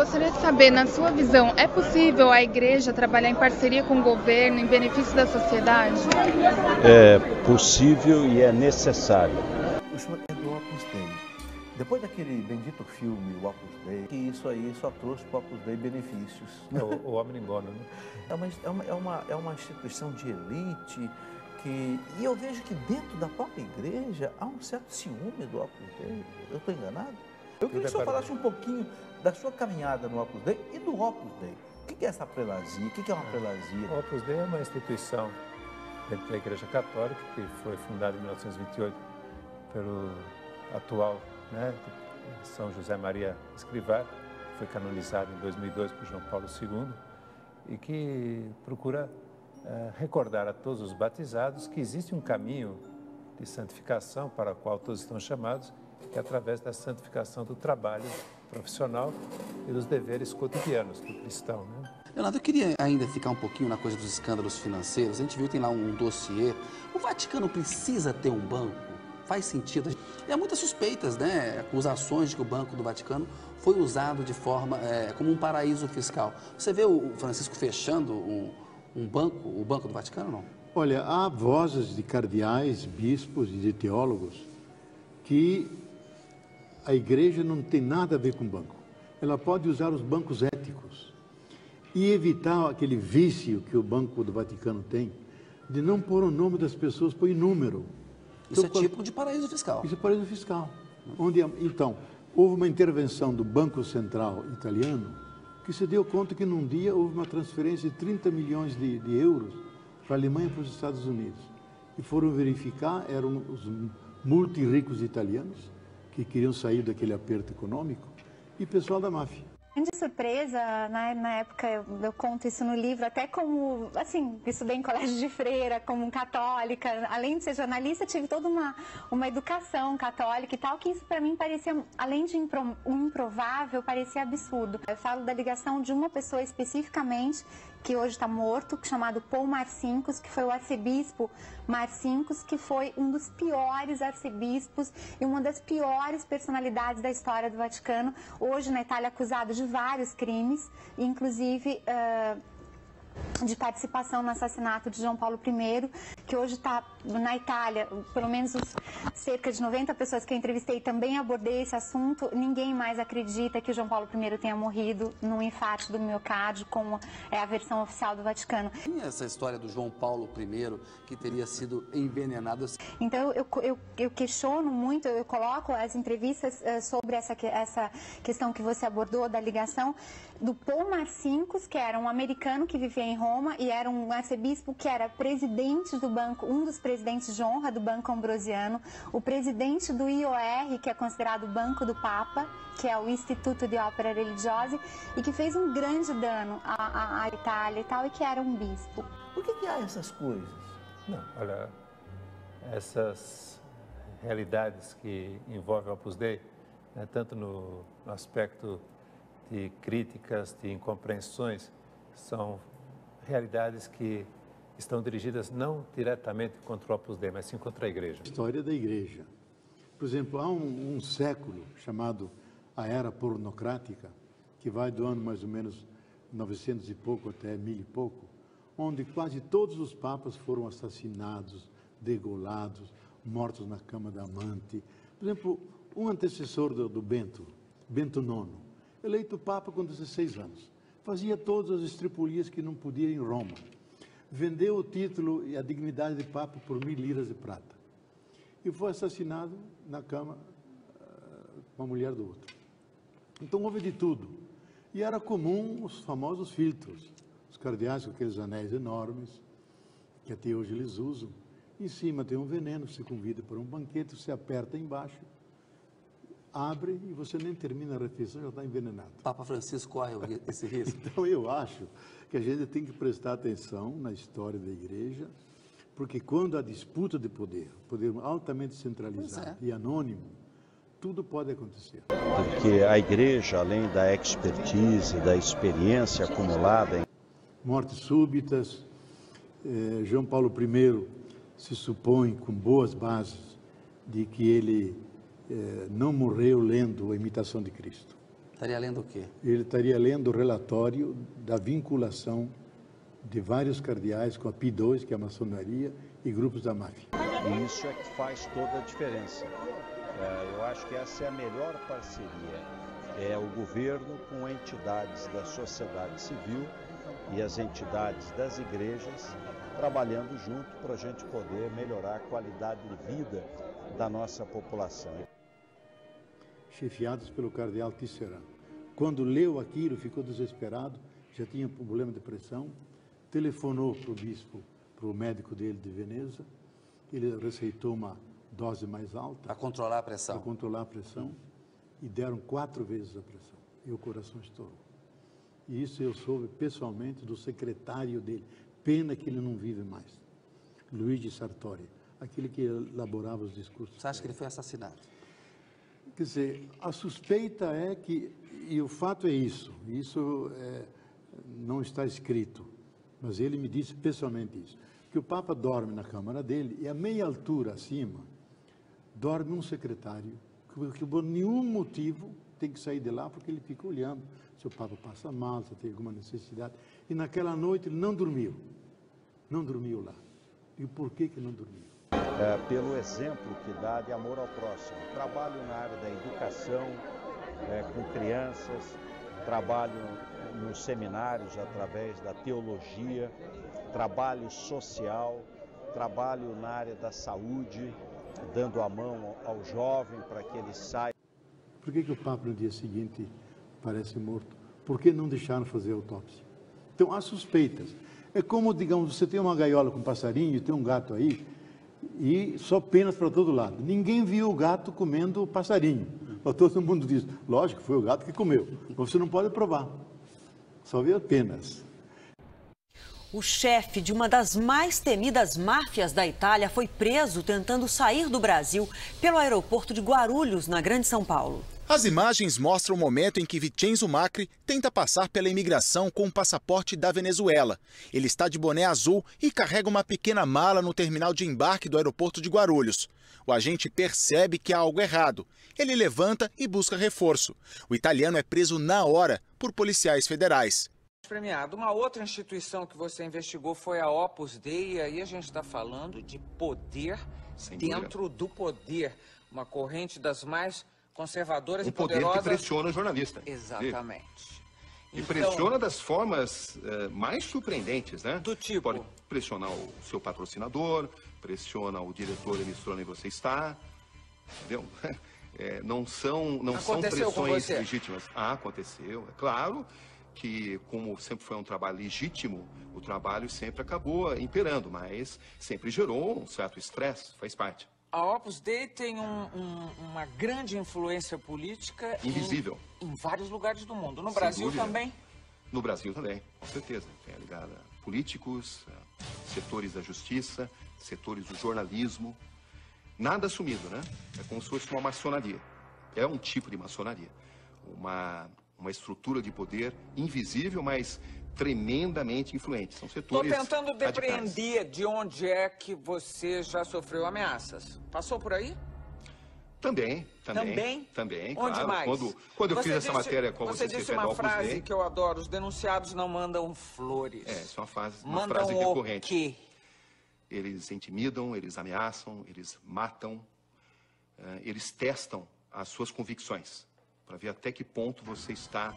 gostaria de saber, na sua visão, é possível a igreja trabalhar em parceria com o governo em benefício da sociedade? É possível e é necessário. O senhor é do Opus Dei. Depois daquele bendito filme, o Opus Dei, que isso aí só trouxe para o Opus Dei benefícios. O homem embora, né? É uma instituição de elite que... E eu vejo que dentro da própria igreja há um certo ciúme do Opus Dei. Eu estou enganado? Eu queria que o senhor falasse um pouquinho da sua caminhada no Opus Dei e do Opus Dei. O que é essa prelazia? O que é uma prelazia? O Opus Dei é uma instituição dentro da Igreja Católica que foi fundada em 1928 pelo atual, São José Maria Escrivá, que foi canonizado em 2002 por João Paulo II, e que procura recordar a todos os batizados que existe um caminho de santificação para o qual todos estão chamados, que é através da santificação do trabalho profissional e dos deveres cotidianos do cristão, né? Leonardo, eu queria ainda ficar um pouquinho na coisa dos escândalos financeiros. A gente viu que tem lá um dossiê. O Vaticano precisa ter um banco? Faz sentido? E há muitas suspeitas, né? Acusações de que o Banco do Vaticano foi usado de forma como um paraíso fiscal. Você vê o Francisco fechando um banco, o Banco do Vaticano, não? Olha, há vozes de cardeais, bispos e de teólogos que a igreja não tem nada a ver com banco. Ela pode usar os bancos éticos e evitar aquele vício que o Banco do Vaticano tem de não pôr o nome das pessoas, põe número. Isso então, é tipo de paraíso fiscal. Isso é paraíso fiscal. Então, houve uma intervenção do Banco Central italiano que se deu conta que num dia houve uma transferência de 30 milhões de euros para a Alemanha e para os Estados Unidos. E foram verificar, eram os multirricos italianos que queriam sair daquele aperto econômico e pessoal da máfia. Grande surpresa, na época, eu conto isso no livro, até como, assim, estudei em colégio de freira, como católica, além de ser jornalista, tive toda uma educação católica e tal, que isso para mim parecia, além de improvável, parecia absurdo. Eu falo da ligação de uma pessoa especificamente, que hoje está morto, chamado Paul Marcinkus, que foi o arcebispo Marcinkus, que foi um dos piores arcebispos e uma das piores personalidades da história do Vaticano, hoje na Itália acusado de vários crimes, inclusive de participação no assassinato de João Paulo I, que hoje está na Itália, pelo menos cerca de 90 pessoas que eu entrevistei também abordei esse assunto, ninguém mais acredita que o João Paulo I tenha morrido num infarto do miocárdio, como é a versão oficial do Vaticano. E essa história do João Paulo I, que teria sido envenenado? Então eu questiono muito, eu coloco as entrevistas sobre essa questão que você abordou, da ligação do Paul Marcinkus, que era um americano que vivia em Roma e era um arcebispo que era presidente do banco, um dos presidentes de honra do Banco Ambrosiano, o presidente do IOR, que é considerado o Banco do Papa, que é o Instituto de Ópera Religiosa, e que fez um grande dano à Itália e tal, e que era um bispo. Por que há essas coisas? Não, olha, essas realidades que envolvem o Opus Dei, tanto no aspecto de críticas, de incompreensões, são realidades que estão dirigidas não diretamente contra o Opus Dei, mas sim contra a igreja. História da igreja. Por exemplo, há um século chamado a Era Pornocrática, que vai do ano mais ou menos 900 e pouco até 1000 e pouco, onde quase todos os papas foram assassinados, degolados, mortos na cama da amante. Por exemplo, um antecessor do Bento IX, eleito papa com 16 anos, fazia todas as estripulias que não podia em Roma. Vendeu o título e a dignidade de papa por 1000 liras de prata. E foi assassinado na cama com a mulher do outro. Então houve de tudo. E era comum os famosos filtros. Os cardeais com aqueles anéis enormes, que até hoje eles usam. Em cima tem um veneno, você convida para um banquete, você aperta embaixo, abre e você nem termina a refeição, já está envenenado. Papa Francisco corre esse risco? Então eu acho que a gente tem que prestar atenção na história da igreja, porque quando há disputa de poder altamente centralizado e anônimo, tudo pode acontecer. Porque a igreja, além da expertise, da experiência acumulada em mortes súbitas, João Paulo I se supõe com boas bases de que ele não morreu lendo a Imitação de Cristo. Estaria lendo o quê? Ele estaria lendo o relatório da vinculação de vários cardeais com a P2, que é a maçonaria, e grupos da máfia. E isso é que faz toda a diferença. Eu acho que essa é a melhor parceria. É o governo com entidades da sociedade civil e as entidades das igrejas trabalhando junto para a gente poder melhorar a qualidade de vida da nossa população. Chefiados pelo cardeal Tisserand. Quando leu aquilo, ficou desesperado, já tinha problema de pressão, telefonou para o bispo, para o médico dele de Veneza, ele receitou uma dose mais alta. Para controlar a pressão. Para controlar a pressão, e deram 4 vezes a pressão, e o coração estourou. E isso eu soube pessoalmente do secretário dele, pena que ele não vive mais, Luigi Sartori, aquele que elaborava os discursos. Você acha que ele foi assassinado? Quer dizer, a suspeita é que, e o fato é isso não está escrito, mas ele me disse pessoalmente isso, que o Papa dorme na câmara dele e a meia altura acima dorme um secretário que por nenhum motivo tem que sair de lá porque ele fica olhando se o Papa passa mal, se tem alguma necessidade. E naquela noite ele não dormiu lá. E por que não dormiu? Pelo exemplo que dá de amor ao próximo. Trabalho na área da educação, com crianças, trabalho nos seminários através da teologia, trabalho social, trabalho na área da saúde, dando a mão ao jovem para que ele saia. Por que o Papa no dia seguinte parece morto? Por que não deixaram fazer autópsia? Então há suspeitas. É como, digamos, você tem uma gaiola com um passarinho, tem um gato aí, e só penas para todo lado. Ninguém viu o gato comendo o passarinho. Mas todo mundo diz, lógico, foi o gato que comeu. Você não pode provar. Só viu penas. O chefe de uma das mais temidas máfias da Itália foi preso tentando sair do Brasil pelo aeroporto de Guarulhos, na Grande São Paulo. As imagens mostram o momento em que Vincenzo Macri tenta passar pela imigração com o passaporte da Venezuela. Ele está de boné azul e carrega uma pequena mala no terminal de embarque do aeroporto de Guarulhos. O agente percebe que há algo errado. Ele levanta e busca reforço. O italiano é preso na hora por policiais federais. Premiado. Uma outra instituição que você investigou foi a Opus Dei, e aí a gente está falando de poder dentro do poder. Uma corrente das mais conservadoras e poderosas. O poder que pressiona o jornalista. Exatamente. E pressiona das formas mais surpreendentes, né? Do tipo? Pode pressionar o seu patrocinador, pressiona o diretor emissora onde você está, entendeu? Não são pressões legítimas. Aconteceu, é claro que, como sempre foi um trabalho legítimo, o trabalho sempre acabou imperando, mas sempre gerou um certo estresse, faz parte. A Opus Dei tem uma grande influência política invisível em vários lugares do mundo. No Brasil também? No Brasil também, com certeza. É ligada a políticos, a setores da justiça, setores do jornalismo. Nada assumido, né? É como se fosse uma maçonaria. É um tipo de maçonaria. Uma estrutura de poder invisível, mas tremendamente influente. São setores Estou tentando depreender de onde é que você já sofreu ameaças. Passou por aí? Também. Onde claro. mais? Quando eu fiz essa matéria com você disse uma frase que eu adoro: os denunciados não mandam flores. Isso é uma frase recorrente. Quê? Eles intimidam, eles ameaçam, eles matam, eles testam as suas convicções para ver até que ponto você está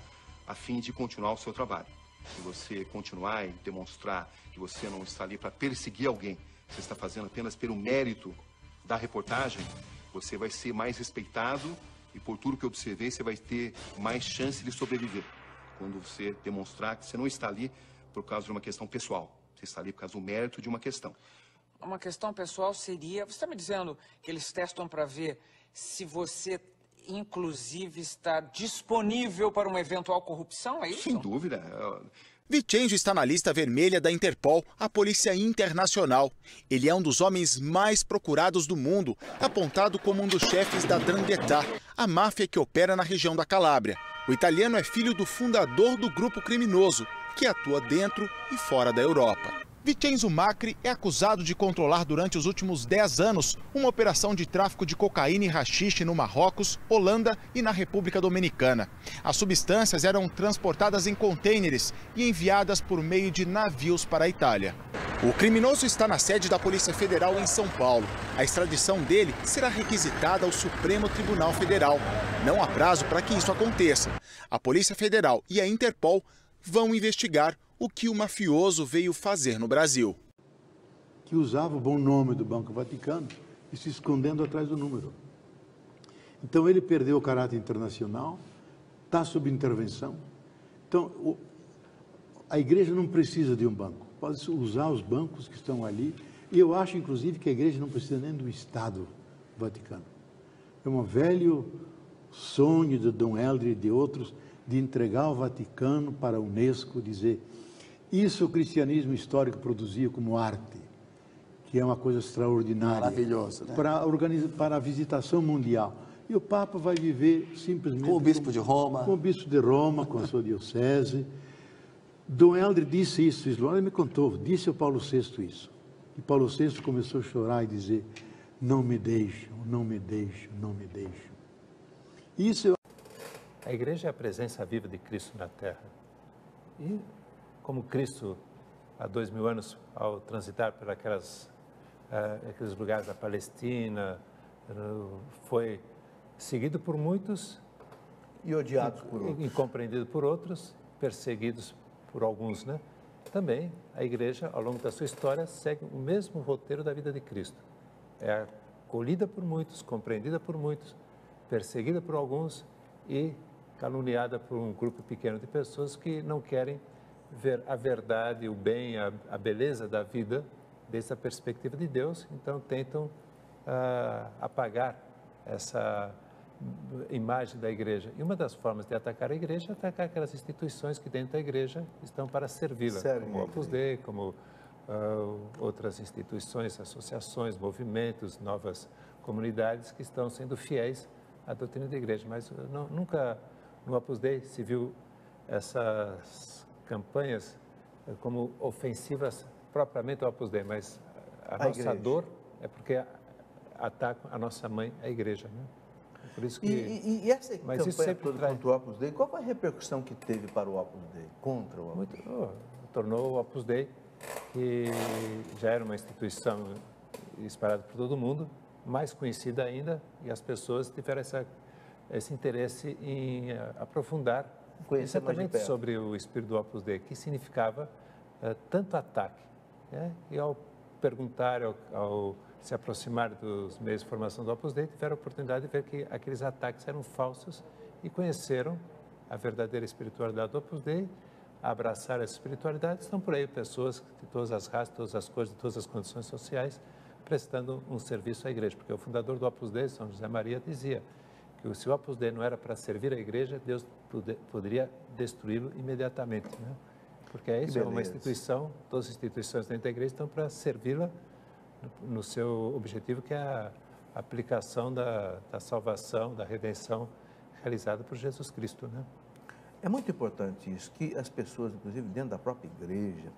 a fim de continuar o seu trabalho. Se você continuar e demonstrar que você não está ali para perseguir alguém, você está fazendo apenas pelo mérito da reportagem, você vai ser mais respeitado e, por tudo que eu observei, você vai ter mais chance de sobreviver. Quando você demonstrar que você não está ali por causa de uma questão pessoal, você está ali por causa do mérito de uma questão. Uma questão pessoal seria... Você está me dizendo que eles testam para ver se você, inclusive, está disponível para uma eventual corrupção, é isso? Sem dúvida. Vincenzo está na lista vermelha da Interpol, a polícia internacional. Ele é um dos homens mais procurados do mundo, apontado como um dos chefes da 'Ndrangheta, a máfia que opera na região da Calábria. O italiano é filho do fundador do grupo criminoso, que atua dentro e fora da Europa. Vincenzo Macri é acusado de controlar durante os últimos 10 anos uma operação de tráfico de cocaína e haxixe no Marrocos, Holanda e na República Dominicana. As substâncias eram transportadas em contêineres e enviadas por meio de navios para a Itália. O criminoso está na sede da Polícia Federal em São Paulo. A extradição dele será requisitada ao Supremo Tribunal Federal. Não há prazo para que isso aconteça. A Polícia Federal e a Interpol vão investigar o que o mafioso veio fazer no Brasil. Que usava o bom nome do Banco Vaticano e se escondendo atrás do número. Então ele perdeu o caráter internacional, está sob intervenção. Então a igreja não precisa de um banco, pode usar os bancos que estão ali. E eu acho, inclusive, que a igreja não precisa nem do Estado Vaticano. É um velho sonho de Dom Helder e de outros de entregar o Vaticano para a Unesco, dizer isso o cristianismo histórico produzia como arte, que é uma coisa extraordinária. Maravilhoso, né? Para a visitação mundial. E o Papa vai viver simplesmente... Com o Bispo de Roma. Com o Bispo de Roma, com a sua diocese. Dom Helder disse isso, ele me contou, disse ao Paulo VI isso. E Paulo VI começou a chorar e dizer, não me deixam, não me deixam, não me deixam. Isso A igreja é a presença viva de Cristo na Terra. E como Cristo, há 2000 anos, ao transitar por aqueles lugares da Palestina, foi seguido por muitos e odiado por outros, incompreendido por outros, perseguidos por alguns, né? Também a igreja, ao longo da sua história, segue o mesmo roteiro da vida de Cristo. É acolhida por muitos, compreendida por muitos, perseguida por alguns e caluniada por um grupo pequeno de pessoas que não querem ver a verdade, o bem, a beleza da vida desde a perspectiva de Deus, então tentam apagar essa imagem da igreja. E uma das formas de atacar a igreja é atacar aquelas instituições que dentro da igreja estão para servi-la, como o Opus Dei, como outras instituições, associações, movimentos, novas comunidades que estão sendo fiéis à doutrina da igreja. Mas nunca no Opus Dei se viu essas campanhas como ofensivas propriamente ao Opus Dei, mas a nossa dor é porque atacam a nossa mãe, a igreja, né? Por isso que... E essa campanha toda contra o Opus Dei, qual foi a repercussão que teve para o Opus Dei, contra o Opus Dei? Tornou o Opus Dei, que já era uma instituição espalhada por todo mundo, mais conhecida ainda, e as pessoas tiveram esse interesse em aprofundar exatamente sobre o espírito do Opus Dei, que significava tanto ataque, né? E ao perguntar, ao se aproximar dos meios de formação do Opus Dei, tiveram a oportunidade de ver que aqueles ataques eram falsos e conheceram a verdadeira espiritualidade do Opus Dei, abraçaram essa espiritualidade. Estão por aí pessoas de todas as raças, todas as cores, de todas as condições sociais, prestando um serviço à igreja, porque o fundador do Opus Dei, São José Maria, dizia que se o Opus Dei não era para servir a igreja, Deus poderia destruí-lo imediatamente, né? Porque isso é uma instituição, todas as instituições dentro da igreja estão para servi-la no seu objetivo, que é a aplicação da salvação, da redenção realizada por Jesus Cristo, né? É muito importante isso, que as pessoas, inclusive dentro da própria igreja,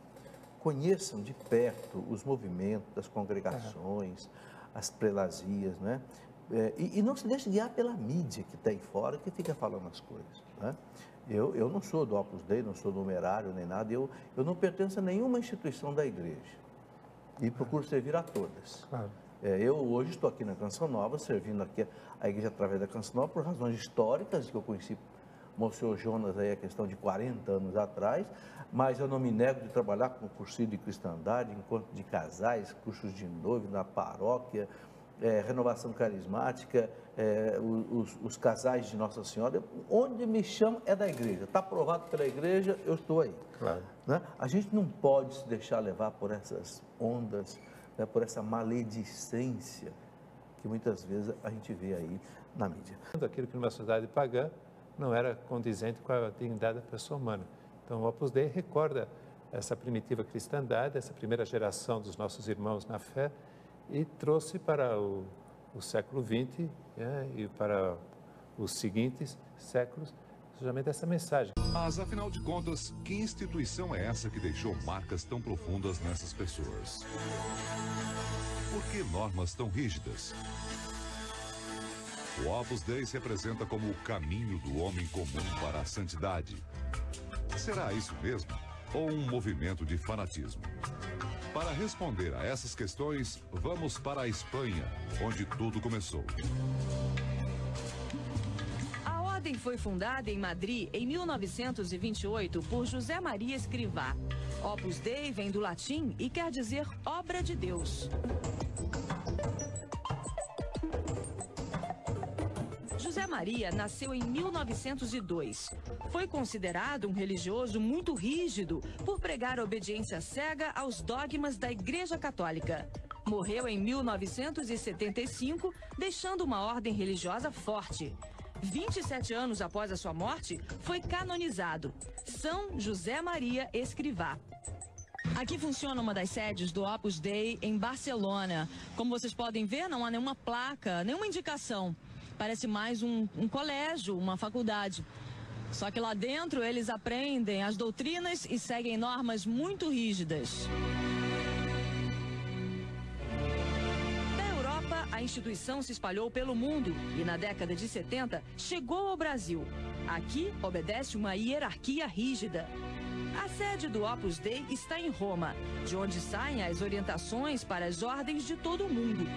conheçam de perto os movimentos das congregações, as prelazias, né? E não se deixe guiar pela mídia que está aí fora, que fica falando as coisas, né? Eu não sou do Opus Dei, não sou do numerário, nem nada, eu não pertenço a nenhuma instituição da igreja e procuro servir a todas. Claro. Eu hoje estou aqui na Canção Nova, servindo aqui a igreja através da Canção Nova por razões históricas, que eu conheci Monsenhor Jonas aí a questão de 40 anos atrás, mas eu não me nego de trabalhar com curso de cristandade, encontro de casais, cursos de noivo na paróquia, renovação carismática, os casais de Nossa Senhora. Onde me chamam é da igreja, está aprovado pela igreja, eu estou aí. Claro. Né? A gente não pode se deixar levar por essas ondas, né, por essa maledicência que muitas vezes a gente vê aí na mídia. Aquilo que numa sociedade pagã não era condizente com a dignidade da pessoa humana. Então, o Opus Dei recorda essa primitiva cristandade, essa primeira geração dos nossos irmãos na fé, e trouxe para o século XX, né, e para os seguintes séculos justamente essa mensagem. Mas, afinal de contas, que instituição é essa que deixou marcas tão profundas nessas pessoas? Por que normas tão rígidas? O Opus Dei se apresenta como o caminho do homem comum para a santidade. Será isso mesmo? Ou um movimento de fanatismo? Para responder a essas questões, vamos para a Espanha, onde tudo começou. A ordem foi fundada em Madrid em 1928 por José Maria Escrivá. Opus Dei vem do latim e quer dizer obra de Deus. José Maria nasceu em 1902. Foi considerado um religioso muito rígido por pregar obediência cega aos dogmas da Igreja Católica. Morreu em 1975, deixando uma ordem religiosa forte. 27 anos após a sua morte, foi canonizado. São José Maria Escrivá. Aqui funciona uma das sedes do Opus Dei em Barcelona. Como vocês podem ver, não há nenhuma placa, nenhuma indicação. Parece mais um colégio, uma faculdade. Só que lá dentro eles aprendem as doutrinas e seguem normas muito rígidas. Da Europa, a instituição se espalhou pelo mundo e na década de 70 chegou ao Brasil. Aqui obedece uma hierarquia rígida. A sede do Opus Dei está em Roma, de onde saem as orientações para as ordens de todo o mundo.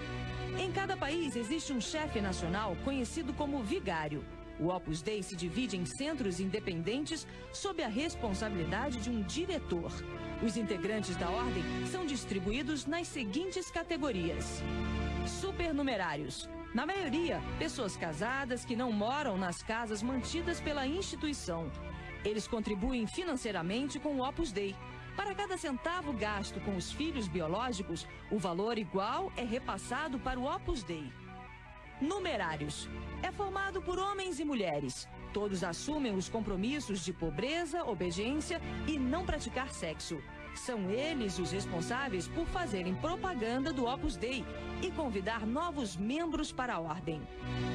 Em cada país existe um chefe nacional conhecido como vigário. O Opus Dei se divide em centros independentes sob a responsabilidade de um diretor. Os integrantes da ordem são distribuídos nas seguintes categorias: supernumerários. Na maioria, pessoas casadas que não moram nas casas mantidas pela instituição. Eles contribuem financeiramente com o Opus Dei. Para cada centavo gasto com os filhos biológicos, o valor igual é repassado para o Opus Dei. Numerários. É formado por homens e mulheres. Todos assumem os compromissos de pobreza, obediência e não praticar sexo. São eles os responsáveis por fazerem propaganda do Opus Dei e convidar novos membros para a ordem.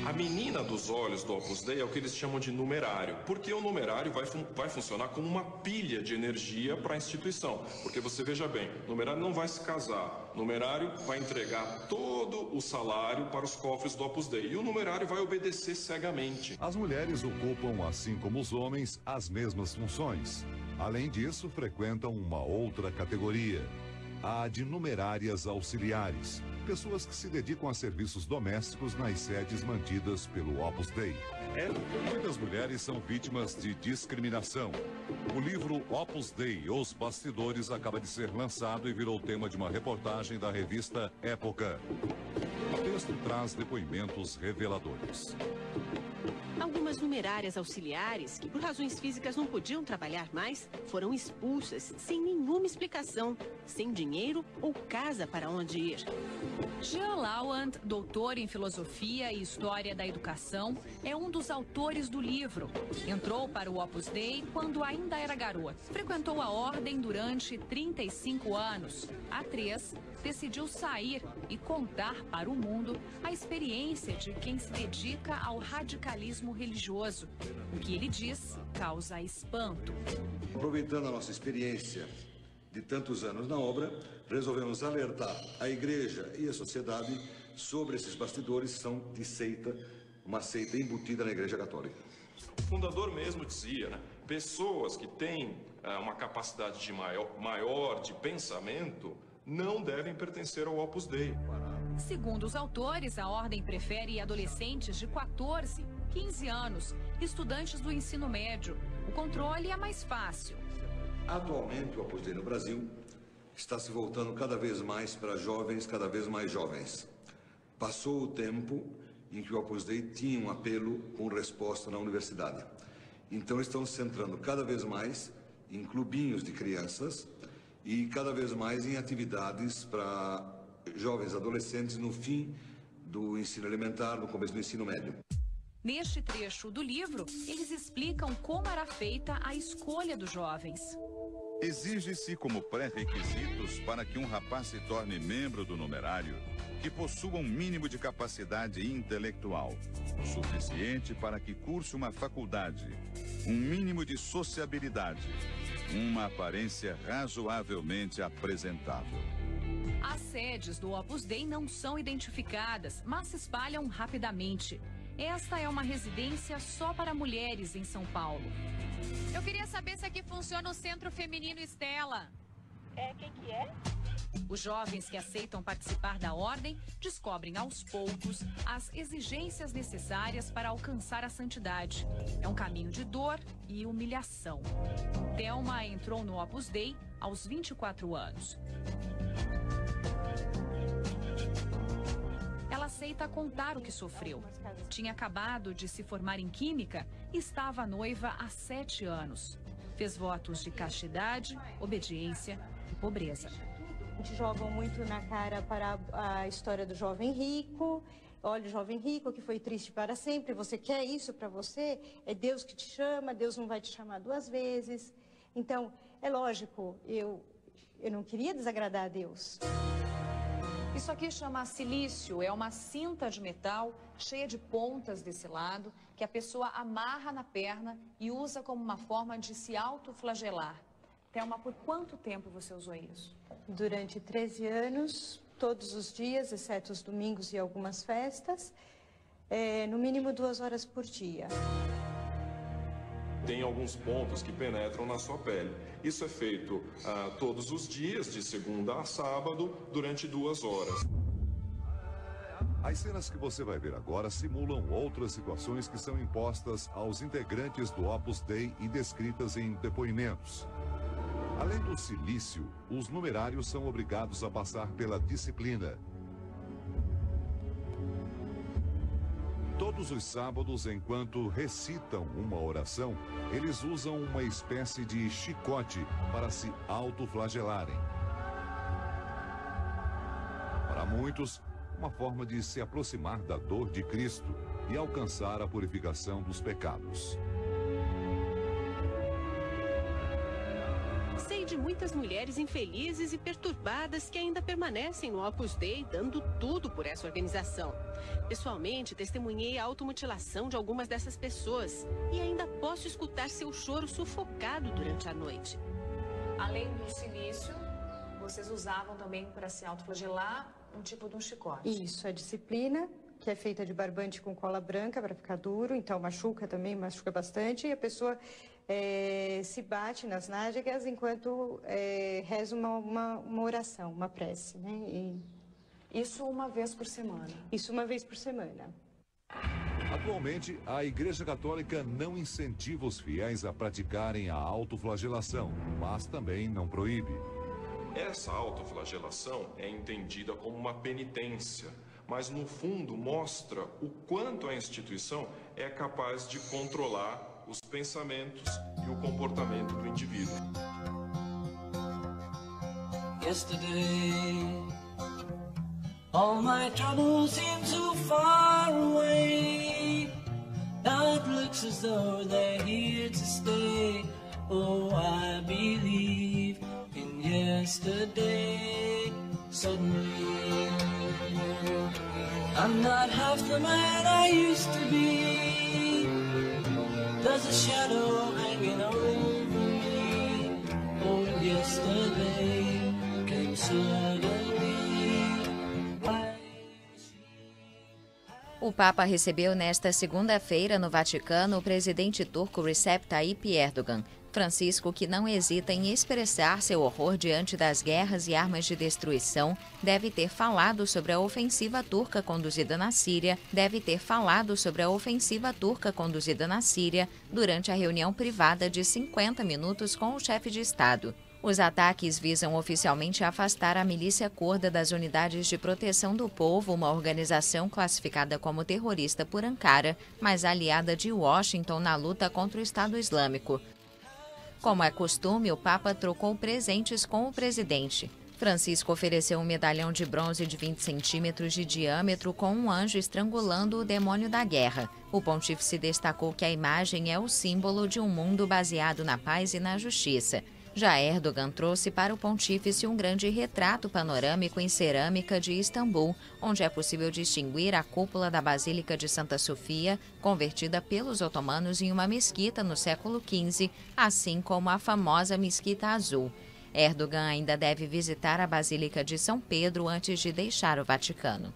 A menina dos olhos do Opus Dei é o que eles chamam de numerário, porque o numerário vai funcionar como uma pilha de energia para a instituição. Porque você veja bem, o numerário não vai se casar, o numerário vai entregar todo o salário para os cofres do Opus Dei e o numerário vai obedecer cegamente. As mulheres ocupam, assim como os homens, as mesmas funções. Além disso, frequentam uma outra categoria, a de numerárias auxiliares, pessoas que se dedicam a serviços domésticos nas sedes mantidas pelo Opus Dei. Muitas mulheres são vítimas de discriminação. O livro Opus Dei, Os Bastidores, acaba de ser lançado e virou tema de uma reportagem da revista Época. O texto traz depoimentos reveladores. Algumas numerárias auxiliares, que por razões físicas não podiam trabalhar mais, foram expulsas sem nenhuma explicação, sem dinheiro ou casa para onde ir. Jean Lawand, doutor em Filosofia e História da Educação, é um dos autores do livro. Entrou para o Opus Dei quando ainda era garota. Frequentou a ordem durante 35 anos. Há 3, decidiu sair e contar para o mundo a experiência de quem se dedica ao radicalismo religioso. O que ele diz causa espanto. Aproveitando a nossa experiência de tantos anos na obra, resolvemos alertar a igreja e a sociedade sobre esses bastidores que são de seita, uma seita embutida na Igreja Católica. O fundador mesmo dizia, né? Pessoas que têm uma capacidade maior de pensamento não devem pertencer ao Opus Dei. Segundo os autores, a ordem prefere adolescentes de 14, 15 anos, estudantes do ensino médio. O controle é mais fácil. Atualmente, o Opus Dei no Brasil está se voltando cada vez mais para jovens, cada vez mais jovens. Passou o tempo em que o Opus Dei tinha um apelo com resposta na universidade. Então, estão se centrando cada vez mais em clubinhos de crianças e cada vez mais em atividades para jovens adolescentes no fim do ensino elementar, no começo do ensino médio. Neste trecho do livro, eles explicam como era feita a escolha dos jovens. Exige-se como pré-requisitos para que um rapaz se torne membro do numerário que possua um mínimo de capacidade intelectual, suficiente para que curse uma faculdade, um mínimo de sociabilidade, uma aparência razoavelmente apresentável. As sedes do Opus Dei não são identificadas, mas se espalham rapidamente. Esta é uma residência só para mulheres em São Paulo. Eu queria saber se aqui funciona o Centro Feminino Estela. Quem que é? Os jovens que aceitam participar da ordem descobrem aos poucos as exigências necessárias para alcançar a santidade. É um caminho de dor e humilhação. Thelma entrou no Opus Dei aos 24 anos. Ela aceita contar o que sofreu. Tinha acabado de se formar em Química e estava noiva há 7 anos. Fez votos de castidade, obediência e pobreza. Te jogam muito na cara para a história do jovem rico. Olha, o jovem rico que foi triste para sempre, você quer isso para você? É Deus que te chama, Deus não vai te chamar 2 vezes. Então, é lógico, eu não queria desagradar a Deus. Isso aqui chama silício, é uma cinta de metal cheia de pontas desse lado que a pessoa amarra na perna e usa como uma forma de se autoflagelar. Thelma, por quanto tempo você usou isso? Durante 13 anos, todos os dias, exceto os domingos e algumas festas, no mínimo 2 horas por dia. Tem alguns pontos que penetram na sua pele. Isso é feito todos os dias, de segunda a sábado, durante 2 horas. As cenas que você vai ver agora simulam outras situações que são impostas aos integrantes do Opus Dei e descritas em depoimentos. Além do silício, os numerários são obrigados a passar pela disciplina. Todos os sábados, enquanto recitam uma oração, eles usam uma espécie de chicote para se autoflagelarem. Para muitos, uma forma de se aproximar da dor de Cristo e alcançar a purificação dos pecados. Sei de muitas mulheres infelizes e perturbadas que ainda permanecem no Opus Dei, dando tudo por essa organização. Pessoalmente, testemunhei a automutilação de algumas dessas pessoas e ainda posso escutar seu choro sufocado durante a noite. Além do silício, vocês usavam também para se autoflagelar um tipo de um chicote. Isso, a disciplina, que é feita de barbante com cola branca para ficar duro, então machuca também, machuca bastante, e a pessoa se bate nas nádegas enquanto reza uma oração, uma prece, né? Isso uma vez por semana? Isso uma vez por semana. Atualmente, a Igreja Católica não incentiva os fiéis a praticarem a autoflagelação, mas também não proíbe. Essa autoflagelação é entendida como uma penitência, mas no fundo mostra o quanto a instituição é capaz de controlar os pensamentos e o comportamento do indivíduo. Yesterday, all my troubles seem so far away. Now it looks as though they're here to stay. Oh, I believe in yesterday. Suddenly, I'm not half the man I used to be. There's a shadow hanging over me. Oh, yesterday came suddenly. O Papa recebeu nesta segunda-feira no Vaticano o presidente turco Recep Tayyip Erdogan. Francisco, que não hesita em expressar seu horror diante das guerras e armas de destruição, deve ter falado sobre a ofensiva turca conduzida na Síria, durante a reunião privada de 50 minutos com o chefe de Estado. Os ataques visam oficialmente afastar a milícia curda das Unidades de Proteção do Povo, uma organização classificada como terrorista por Ankara, mas aliada de Washington na luta contra o Estado Islâmico. Como é costume, o Papa trocou presentes com o presidente. Francisco ofereceu um medalhão de bronze de 20 centímetros de diâmetro com um anjo estrangulando o demônio da guerra. O pontífice destacou que a imagem é o símbolo de um mundo baseado na paz e na justiça. Já Erdogan trouxe para o pontífice um grande retrato panorâmico em cerâmica de Istambul, onde é possível distinguir a cúpula da Basílica de Santa Sofia, convertida pelos otomanos em uma mesquita no século XV, assim como a famosa Mesquita Azul. Erdogan ainda deve visitar a Basílica de São Pedro antes de deixar o Vaticano.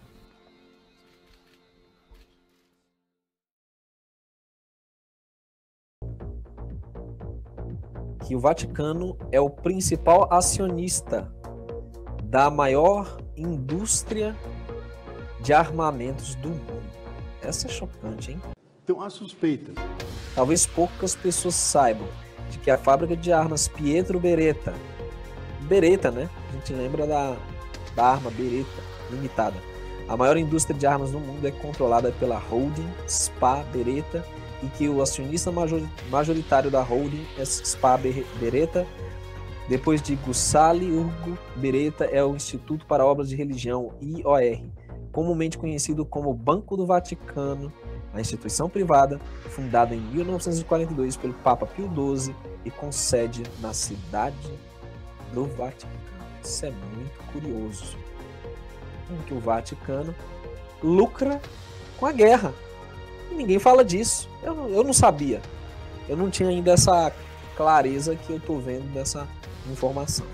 Que o Vaticano é o principal acionista da maior indústria de armamentos do mundo. Essa é chocante, hein? Então há suspeita. Talvez poucas pessoas saibam de que a fábrica de armas Pietro Beretta, né? A gente lembra da arma Beretta Limitada. A maior indústria de armas do mundo é controlada pela holding SPA Beretta, e que o acionista majoritário da holding é SPA Beretta, depois de Gussali Urgo Beretta, é o Instituto para Obras de Religião, IOR, comumente conhecido como Banco do Vaticano, a instituição privada fundada em 1942 pelo Papa Pio XII e com sede na cidade do Vaticano. Isso é muito curioso. Como que o Vaticano lucra com a guerra? E ninguém fala disso. Eu não sabia. Eu não tinha ainda essa clareza que eu estou vendo dessa informação.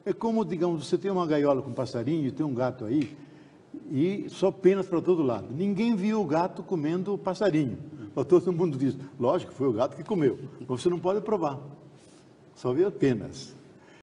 É como, digamos, você tem uma gaiola com passarinho e tem um gato aí e só penas para todo lado. Ninguém viu o gato comendo o passarinho. Todo mundo diz, lógico, foi o gato que comeu. Você não pode provar. Só vê penas.